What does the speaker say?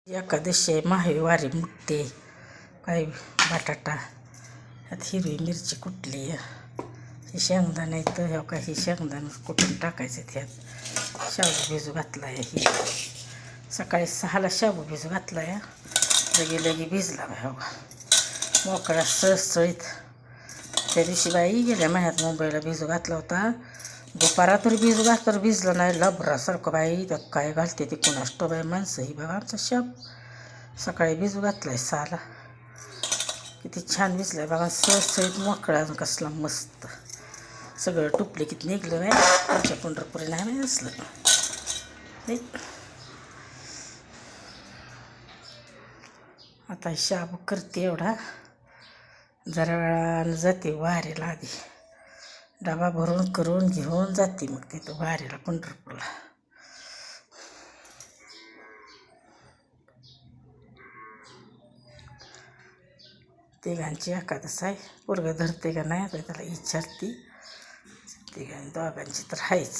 एकादशी आहे, महावारी मुठते काही बटाटा, ह्यात हिरवी मिरची कुटली आहे, ही शेंगदाणे तर ह्या काही शेंगदाणं कुटून टाकायचे ह्यात. शाबू भिजू घातला आहे. ही सकाळी 6ला शाबू भिजू घातला आहे. लगी भिजला ह्या मोकळा सळसळीत. त्या दिवशी बाई गेल्या महिन्यात मुंबईला भिजू घातला होता. दुपारा तरी भिजू घात तर भिजलं नाही. लबरासारखं बाई त्यात काय घालते ती कुणाष्टो बाई माणसं. ही बघा आमचा शाब सकाळी भिजू घातला आहे 6ला. किती छान भिजलं आहे बघा. सळसळीत मोकळा कसला मस्त. सगळं टुपले किती निघलं नाही. पुढच्या पंढरपुरी नाही नाही असलं. आता शाबू करते एवढा. जरा वेळानं जाते वारीला. आधी डबा भरून करून घेऊन जाते मग तिथं वारीला पंढरपूरला. तिघांची एकादस आहे. पोरगं धरते का नाही आता त्याला विचारते. तिघांनी दोघांची तर आहेच.